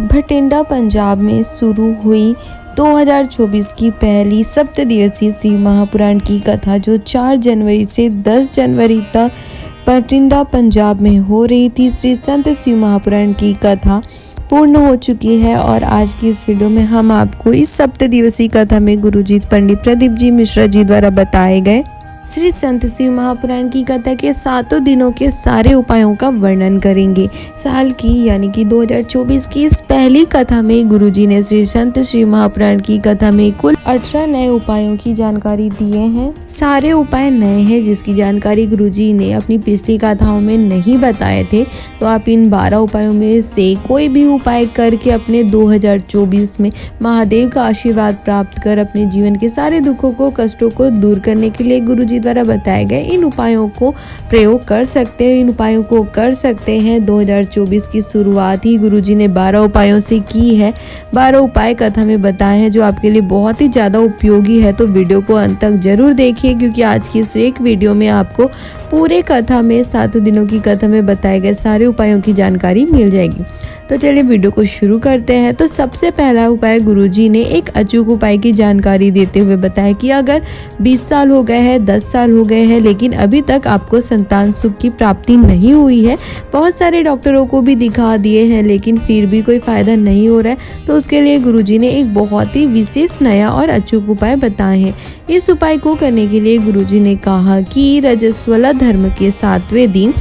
भटिंडा पंजाब में शुरू हुई 2024 की पहली सप्तदिवसीय शिव महापुराण की कथा जो 4 जनवरी से 10 जनवरी तक भटिंडा पंजाब में हो रही थी। श्री संत शिव महापुराण की कथा पूर्ण हो चुकी है और आज की इस वीडियो में हम आपको इस सप्तदिवसीय कथा में गुरुजी पंडित प्रदीप जी मिश्रा जी द्वारा बताए गए श्री संत शिव महापुराण की कथा के 7 दिनों के सारे उपायों का वर्णन करेंगे। साल की यानी कि 2024 की इस पहली कथा में गुरुजी ने श्री संत शिव महापुराण की कथा में कुल 18 नए उपायों की जानकारी दिए हैं। सारे उपाय नए हैं जिसकी जानकारी गुरुजी ने अपनी पिछली कथाओं में नहीं बताए थे। तो आप इन 12 उपायों में से कोई भी उपाय करके अपने 2024 में महादेव का आशीर्वाद प्राप्त कर अपने जीवन के सारे दुखों को कष्टों को दूर करने के लिए गुरुजी द्वारा बताए गए इन उपायों को प्रयोग कर सकते हैं। इन उपायों को कर सकते हैं। 2024 की शुरुआत ही गुरुजी ने 12 उपायों से की है। 12 उपाय कथा में बताए हैं जो आपके लिए बहुत ही ज़्यादा उपयोगी है। तो वीडियो को अंत तक जरूर देखिए क्योंकि आज की इस एक वीडियो में आपको पूरे कथा में 7 दिनों की कथा में बताए गए सारे उपायों की जानकारी मिल जाएगी। तो चलिए वीडियो को शुरू करते हैं। तो सबसे पहला उपाय गुरुजी ने एक अचूक उपाय की जानकारी देते हुए बताया कि अगर 20 साल हो गए हैं, 10 साल हो गए हैं लेकिन अभी तक आपको संतान सुख की प्राप्ति नहीं हुई है, बहुत सारे डॉक्टरों को भी दिखा दिए हैं लेकिन फिर भी कोई फायदा नहीं हो रहा है, तो उसके लिए गुरुजी ने एक बहुत ही विशेष नया और अचूक उपाय बताए हैं। इस उपाय को करने के लिए गुरुजी ने कहा कि रजस्वला धर्म के 7वें दिन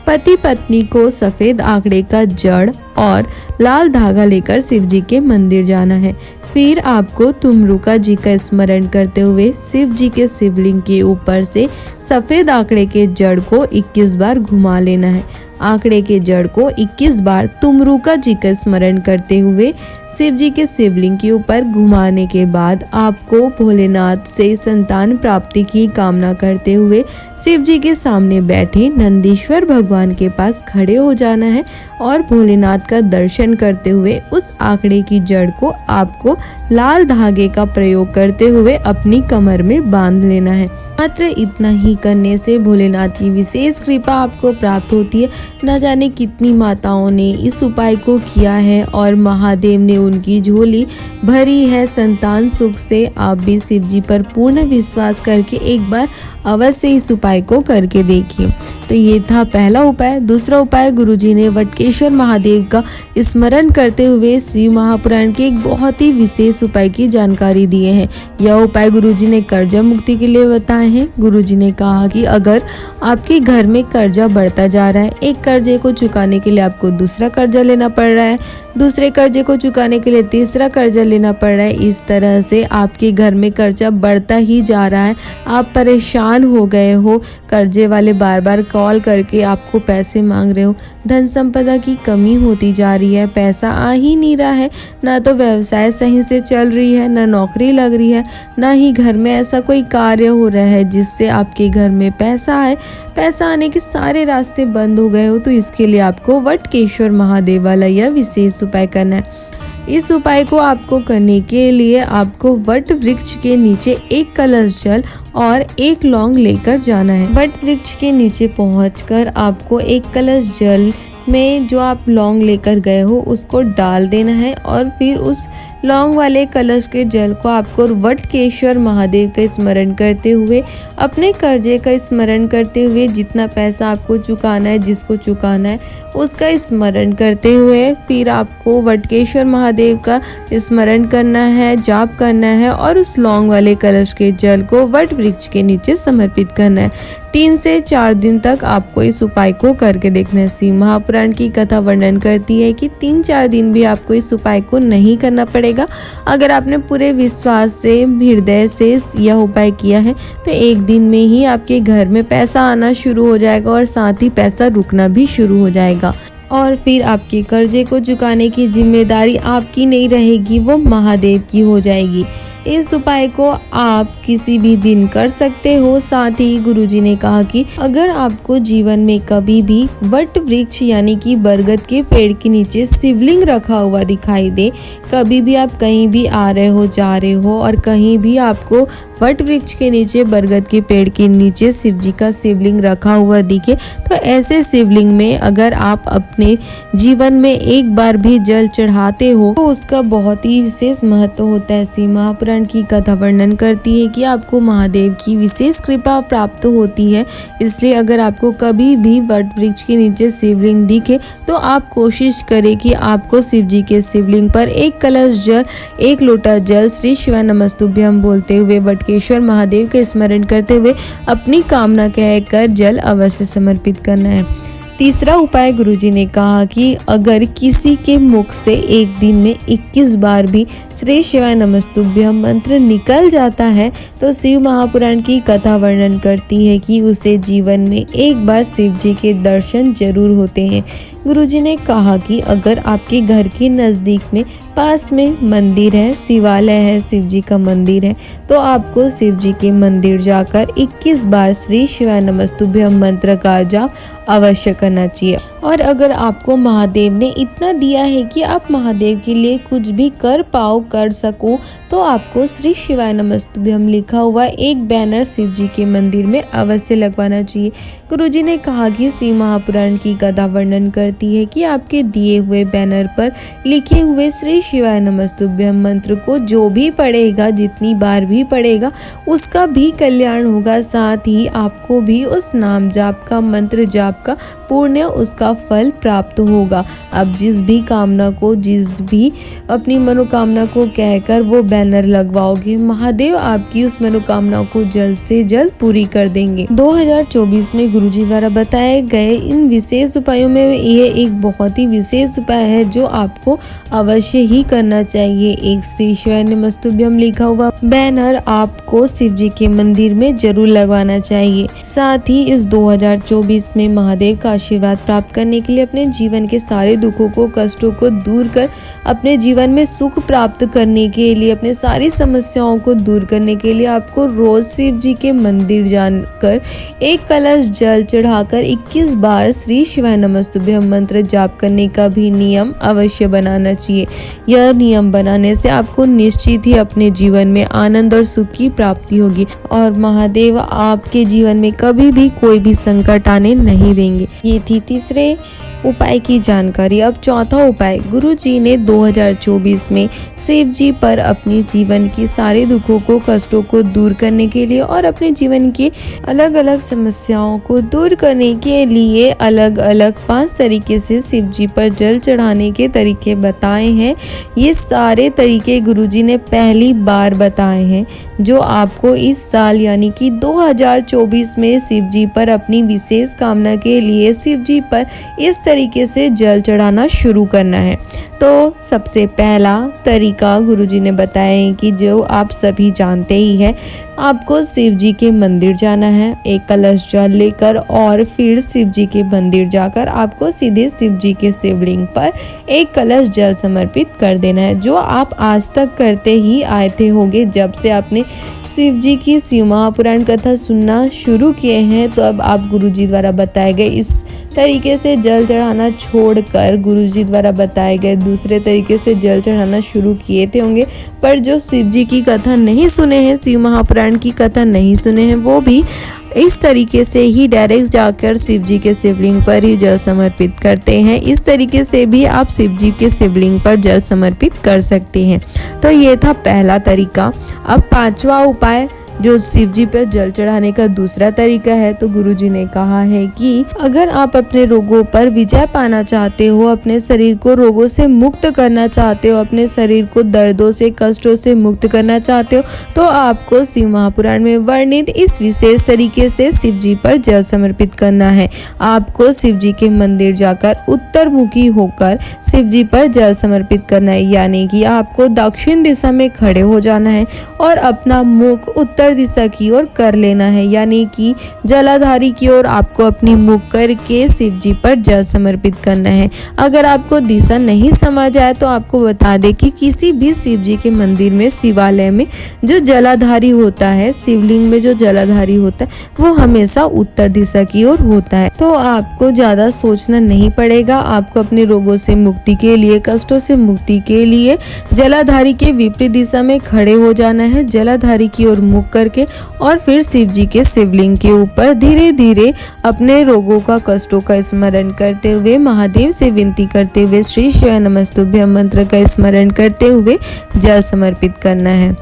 पति पत्नी को सफेद आंकड़े का जड़ और लाल धागा लेकर शिव जी के मंदिर जाना है। फिर आपको तुमरुका जी का स्मरण करते हुए शिव जी के शिवलिंग के ऊपर से सफेद आंकड़े के जड़ को 21 बार घुमा लेना है। आंकड़े के जड़ को 21 बार तुमरुका जी का स्मरण करते हुए शिव जी के शिवलिंग के ऊपर घुमाने के बाद आपको भोलेनाथ से संतान प्राप्ति की कामना करते हुए शिव जी के सामने बैठे नंदीश्वर भगवान के पास खड़े हो जाना है और भोलेनाथ का दर्शन करते हुए उस आंकड़े की जड़ को आपको लाल धागे का प्रयोग करते हुए अपनी कमर में बांध लेना है। मात्र इतना ही करने से भोलेनाथ की विशेष कृपा आपको प्राप्त होती है। न जाने कितनी माताओं ने इस उपाय को किया है और महादेव ने उनकी झोली भरी है संतान सुख से। आप भी शिव जी पर पूर्ण विश्वास करके एक बार अवश्य इस उपाय को करके देखिए। तो ये था पहला उपाय। दूसरा उपाय गुरुजी ने वटकेश्वर महादेव का स्मरण करते हुए शिव महापुराण के एक बहुत ही विशेष उपाय की जानकारी दिए हैं। यह उपाय गुरुजी ने कर्जा मुक्ति के लिए बताए हैं। गुरुजी ने कहा कि अगर आपके घर में कर्जा बढ़ता जा रहा है, एक कर्जे को चुकाने के लिए आपको दूसरा कर्जा लेना पड़ रहा है, दूसरे कर्जे को चुकाने के लिए तीसरा कर्जा लेना पड़ रहा है, इस तरह से आपके घर में कर्जा बढ़ता ही जा रहा है, आप परेशान हो गए हो, कर्जे वाले बार बार कॉल करके आपको पैसे मांग रहे हो, धन संपदा की कमी होती जा रही है, पैसा आ ही नहीं रहा है, ना तो व्यवसाय सही से चल रही है, ना नौकरी लग रही है, ना ही घर में ऐसा कोई कार्य हो रहा है जिससे आपके घर में पैसा आए, पैसा आने के सारे रास्ते बंद हो गए हो, तो इसके लिए आपको वटकेश्वर महादेव वाला यह विशेष उपाय करना है। इस उपाय को आपको करने के लिए आपको वट वृक्ष के नीचे एक कलश जल और एक लौंग लेकर जाना है। वट वृक्ष के नीचे पहुंचकर आपको एक कलश जल में जो आप लौंग लेकर गए हो उसको डाल देना है और फिर उस लौंग वाले कलश के जल को आपको वटकेश्वर महादेव का स्मरण करते हुए अपने कर्जे का स्मरण करते हुए जितना पैसा आपको चुकाना है, जिसको चुकाना है उसका स्मरण करते हुए फिर आपको वटकेश्वर महादेव का स्मरण करना है, जाप करना है और उस लौंग वाले कलश के जल को वट वृक्ष के नीचे समर्पित करना है। 3 से 4 दिन तक आपको इस उपाय को करके देखना है। शिव महापुराण की कथा वर्णन करती है कि 3-4 दिन भी आपको इस उपाय को नहीं करना पड़ेगा। अगर आपने पूरे विश्वास से हृदय से यह उपाय किया है तो एक दिन में ही आपके घर में पैसा आना शुरू हो जाएगा और साथ ही पैसा रुकना भी शुरू हो जाएगा और फिर आपके कर्जे को चुकाने की जिम्मेदारी आपकी नहीं रहेगी, वो महादेव की हो जाएगी। इस उपाय को आप किसी भी दिन कर सकते हो। साथ ही गुरुजी ने कहा कि अगर आपको जीवन में कभी भी वट वृक्ष यानी कि बरगद के पेड़ के नीचे शिवलिंग रखा हुआ दिखाई दे, कभी भी आप कहीं भी आ रहे हो जा रहे हो और कहीं भी आपको वट वृक्ष के नीचे बरगद के पेड़ के नीचे शिव जी का शिवलिंग रखा हुआ दिखे, तो ऐसे शिवलिंग में अगर आप अपने जीवन में एक बार भी जल चढ़ाते हो तो उसका बहुत ही विशेष महत्व होता है। शिव महापुराण की कथा वर्णन करती है कि आपको महादेव की विशेष कृपा प्राप्त होती है। इसलिए अगर आपको कभी भी वट वृक्ष के नीचे शिवलिंग दिखे तो आप कोशिश करें कि आपको शिव जी के शिवलिंग पर एक कलश जल, एक लोटा जल श्री शिवाय नमस्तुभ्यम बोलते हुए वटकेश्वर महादेव के स्मरण करते हुए अपनी कामना कहकर जल अवश्य समर्पित करना है। तीसरा उपाय गुरुजी ने कहा कि अगर किसी के मुख से एक दिन में 21 बार भी श्री शिवाय नमस्तुभ्यम मंत्र निकल जाता है तो शिव महापुराण की कथा वर्णन करती है कि उसे जीवन में एक बार शिव जी के दर्शन जरूर होते हैं। गुरुजी ने कहा कि अगर आपके घर के नज़दीक में पास में मंदिर है, शिवालय है, शिव जी का मंदिर है, तो आपको शिव जी के मंदिर जाकर 21 बार श्री शिवाय नमस्तुभ्यम मंत्र का जाप अवश्य करना चाहिए। और अगर आपको महादेव ने इतना दिया है कि आप महादेव के लिए कुछ भी कर सको तो आपको श्री शिवाय नमस्तुभ्यम लिखा हुआ एक बैनर शिव जी के मंदिर में अवश्य लगवाना चाहिए। गुरुजी ने कहा कि शिव महापुराण की कथा वर्णन करती है कि आपके दिए हुए बैनर पर लिखे हुए श्री शिवाय नमस्तुभ्यम मंत्र को जो भी पढ़ेगा, जितनी बार भी पढ़ेगा, उसका भी कल्याण होगा। साथ ही आपको भी उस नाम जाप का, मंत्र जाप का पुण्य, उसका फल प्राप्त होगा। अब जिस भी कामना को, जिस भी अपनी मनोकामना को कहकर वो बैनर लगवाओगे, महादेव आपकी उस मनोकामना को जल्द से जल्द पूरी कर देंगे। 2024 में गुरुजी द्वारा बताए गए इन विशेष उपायों में ये एक बहुत ही विशेष उपाय है जो आपको अवश्य ही करना चाहिए। एक श्री शिवाय नमस्तुभ्यम लिखा हुआ बैनर आपको शिव जी के मंदिर में जरूर लगवाना चाहिए। साथ ही इस 2024 में महादेव का आशीर्वाद प्राप्त करने के लिए, अपने जीवन के सारे दुखों को, कष्टों को दूर कर अपने जीवन में सुख प्राप्त करने के लिए, अपने सारी समस्याओं को दूर करने के लिए आपको रोज शिव जी के मंदिर जाकर एक कलश जल चढ़ाकर 21 बार श्री शिवाय नमस्तुभ्यम मंत्र जाप करने का भी नियम अवश्य बनाना चाहिए। यह नियम बनाने से आपको निश्चित ही अपने जीवन में आनंद और सुख की प्राप्ति होगी और महादेव आपके जीवन में कभी भी कोई भी संकट आने नहीं देंगे। ये थी तीसरे उपाय की जानकारी। अब चौथा उपाय, गुरुजी ने 2024 में शिव जी पर अपनी जीवन की सारे दुखों को, कष्टों को दूर करने के लिए और अपने जीवन की अलग अलग समस्याओं को दूर करने के लिए अलग अलग 5 तरीके से शिव जी पर जल चढ़ाने के तरीके बताए हैं। ये सारे तरीके गुरुजी ने पहली बार बताए हैं जो आपको इस साल यानी कि 2024 में शिव जी पर अपनी विशेष कामना के लिए शिव जी पर इस तरीके से जल चढ़ाना शुरू करना है। तो सबसे पहला तरीका गुरुजी ने बताया है कि जो आप सभी जानते ही हैं, आपको शिव जी के मंदिर जाना है एक कलश जल लेकर और फिर शिव जी के मंदिर जाकर आपको सीधे शिव जी के शिवलिंग पर एक कलश जल समर्पित कर देना है, जो आप आज तक करते ही आए थे होंगे। जब से आपने शिव जी की शिव महापुराण कथा सुनना शुरू किए हैं तो अब आप गुरुजी द्वारा बताए गए इस तरीके से जल चढ़ाना छोड़कर गुरुजी द्वारा बताए गए दूसरे तरीके से जल चढ़ाना शुरू किए थे होंगे। पर जो शिव जी की कथा नहीं सुने हैं, शिव महापुराण की कथा नहीं सुने हैं, वो भी इस तरीके से ही डायरेक्ट जाकर शिव जी के शिवलिंग पर ही जल समर्पित करते हैं। इस तरीके से भी आप शिव जी के शिवलिंग पर जल समर्पित कर सकते हैं। तो ये था पहला तरीका। अब पांचवा उपाय जो शिव जी पर जल चढ़ाने का दूसरा तरीका है, तो गुरुजी ने कहा है कि अगर आप अपने रोगों पर विजय पाना चाहते हो, अपने शरीर को रोगों से मुक्त करना चाहते हो, अपने शरीर को दर्दों से, कष्टों से मुक्त करना चाहते हो, तो आपको शिव महापुराण में वर्णित इस विशेष तरीके से शिव जी पर जल समर्पित करना है। आपको शिव जी के मंदिर जाकर उत्तरमुखी होकर शिव जी पर जल समर्पित करना है, यानी कि आपको दक्षिण दिशा में खड़े हो जाना है और अपना मुख उत्तर उत्तर दिशा की ओर कर लेना है, यानी कि जलाधारी की ओर आपको अपनी मुख करके शिव जी पर जल समर्पित करना है। अगर आपको दिशा नहीं समझ आए तो आपको बता दें कि किसी भी शिव जी के मंदिर में, शिवालय में जो जलाधारी होता है, शिवलिंग में जो जलाधारी होता है, वो हमेशा उत्तर दिशा की ओर होता है। तो आपको ज़्यादा सोचना नहीं पड़ेगा। आपको अपने रोगों से मुक्ति के लिए, कष्टों से मुक्ति के लिए जलाधारी के विपरीत दिशा में खड़े हो जाना है, जलाधारी की ओर मुख करके, और फिर शिव जी के शिवलिंग के ऊपर धीरे धीरे अपने रोगों का, कष्टों का स्मरण करते हुए, महादेव से विनती करते हुए, श्री शिवाय नमस्तुभ्यं मंत्र का स्मरण करते हुए जल समर्पित करना है।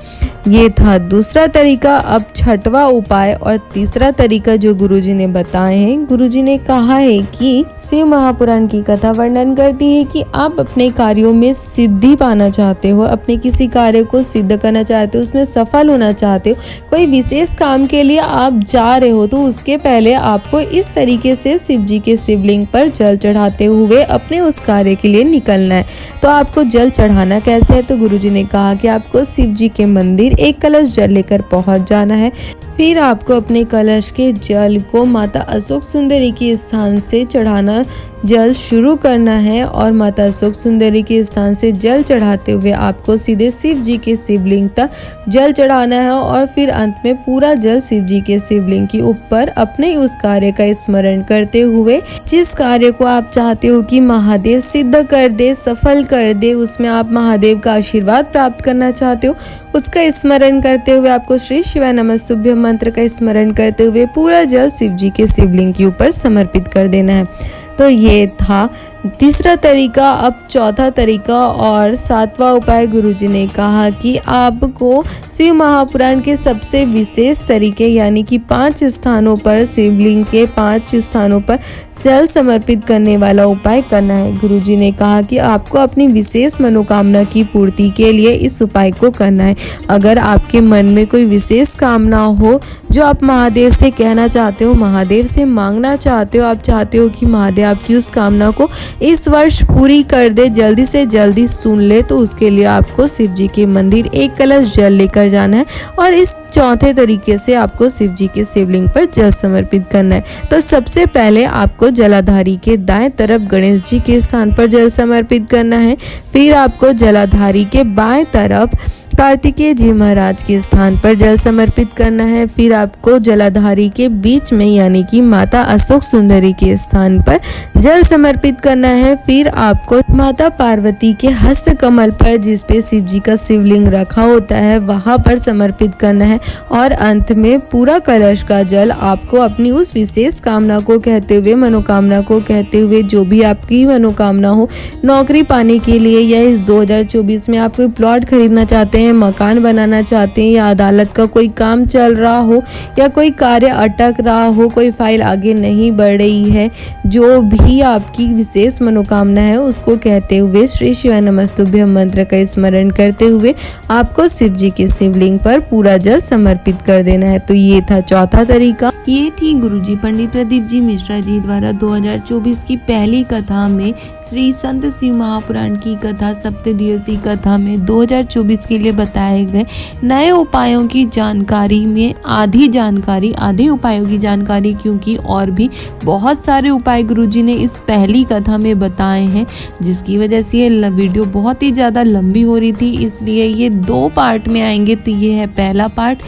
ये था दूसरा तरीका। अब छठवां उपाय और तीसरा तरीका जो गुरुजी ने बताए हैं। गुरुजी ने कहा है कि शिव महापुराण की कथा वर्णन करती है कि आप अपने कार्यों में सिद्धि पाना चाहते हो, अपने किसी कार्य को सिद्ध करना चाहते हो, उसमें सफल होना चाहते हो, कोई विशेष काम के लिए आप जा रहे हो, तो उसके पहले आपको इस तरीके से शिव जी के शिवलिंग पर जल चढ़ाते हुए अपने उस कार्य के लिए निकलना है। तो आपको जल चढ़ाना कैसे है? तो गुरुजी ने कहा कि आपको शिव जी के मंदिर एक कलश जल लेकर पहुंच जाना है। फिर आपको अपने कलश के जल को माता अशोक सुंदरी के स्थान से चढ़ाना, जल शुरू करना है, और माता अशोक सुंदरी के स्थान से जल चढ़ाते हुए आपको सीधे शिव जी के शिवलिंग तक जल चढ़ाना है, और फिर अंत में पूरा जल शिव जी के शिवलिंग के ऊपर अपने उस कार्य का स्मरण करते हुए, जिस कार्य को आप चाहते हो कि महादेव सिद्ध कर दे, सफल कर दे, उसमें आप महादेव का आशीर्वाद प्राप्त करना चाहते हो, उसका स्मरण करते हुए आपको श्री शिवाय नमस्तुभ्यं मंत्र का स्मरण करते हुए पूरा जल शिव जी के शिवलिंग के ऊपर समर्पित कर देना है। तो ये था तीसरा तरीका। अब चौथा तरीका और सातवां उपाय गुरुजी ने कहा कि आपको शिव महापुराण के सबसे विशेष तरीके, यानी कि 5 स्थानों पर, शिवलिंग के 5 स्थानों पर जल समर्पित करने वाला उपाय करना है। गुरुजी ने कहा कि आपको अपनी विशेष मनोकामना की पूर्ति के लिए इस उपाय को करना है। अगर आपके मन में कोई विशेष कामना हो जो आप महादेव से कहना चाहते हो, महादेव से मांगना चाहते हो, आप चाहते हो कि महादेव आपकी उस कामना को इस वर्ष पूरी कर दे, जल्दी से जल्दी सुन ले, तो उसके लिए आपको शिव जी के मंदिर एक कलश जल लेकर जाना है, और इस चौथे तरीके से आपको शिव जी के शिवलिंग पर जल समर्पित करना है। तो सबसे पहले आपको जलाधारी के दाएं तरफ गणेश जी के स्थान पर जल समर्पित करना है। फिर आपको जलाधारी के बाएं तरफ कार्तिकेय जी महाराज के स्थान पर जल समर्पित करना है। फिर आपको जलाधारी के बीच में, यानी कि माता अशोक सुंदरी के स्थान पर जल समर्पित करना है। फिर आपको माता पार्वती के हस्त कमल पर, जिस पे शिव जी का शिवलिंग रखा होता है, वहां पर समर्पित करना है। और अंत में पूरा कलश का जल आपको अपनी उस विशेष कामना को कहते हुए, मनोकामना को कहते हुए, जो भी आपकी मनोकामना हो, नौकरी पाने के लिए, या इस 2024 में आप कोई प्लॉट खरीदना चाहते हैं, मकान बनाना चाहते हैं, या अदालत का कोई काम चल रहा हो, या कोई कार्य अटक रहा हो, कोई फाइल आगे नहीं बढ़ रही है, जो भी आपकी विशेष मनोकामना है, उसको कहते हुए श्री शिवाय नमस्तुभ्यं मंत्र का स्मरण करते हुए आपको शिव जी के शिवलिंग पर पूरा जल समर्पित कर देना है। तो ये था चौथा तरीका। ये थी गुरुजी पंडित प्रदीप जी मिश्रा जी द्वारा 2024 की पहली कथा में श्री संत शिव महापुराण की कथा, सप्तदिवसीय कथा में 2024 के लिए बताए गए नए उपायों की जानकारी में आधे उपायों की जानकारी, क्योंकि और भी बहुत सारे उपाय गुरुजी ने इस पहली कथा में बताए हैं, जिसकी वजह से ये वीडियो बहुत ही ज़्यादा लंबी हो रही थी, इसलिए ये 2 पार्ट में आएंगे। तो ये है पहला पार्ट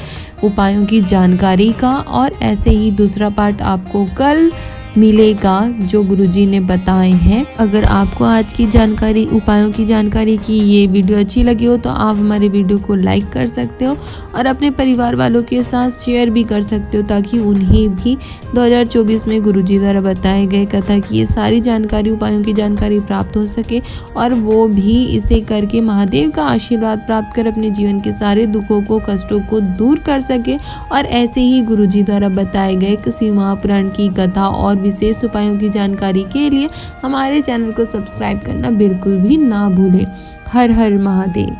उपायों की जानकारी का, और ऐसे ही दूसरा पार्ट आपको कल मिलेगा जो गुरुजी ने बताए हैं। अगर आपको आज की जानकारी, उपायों की जानकारी की ये वीडियो अच्छी लगी हो तो आप हमारे वीडियो को लाइक कर सकते हो और अपने परिवार वालों के साथ शेयर भी कर सकते हो, ताकि उन्हें भी 2024 में गुरुजी द्वारा बताए गए कथा की ये सारी जानकारी, उपायों की जानकारी प्राप्त हो सके, और वो भी इसे करके महादेव का आशीर्वाद प्राप्त कर अपने जीवन के सारे दुखों को, कष्टों को दूर कर सके। और ऐसे ही गुरुजी द्वारा बताए गए शिव महापुराण की कथा और विशेष उपायों की जानकारी के लिए हमारे चैनल को सब्सक्राइब करना बिल्कुल भी ना भूलें। हर हर महादेव।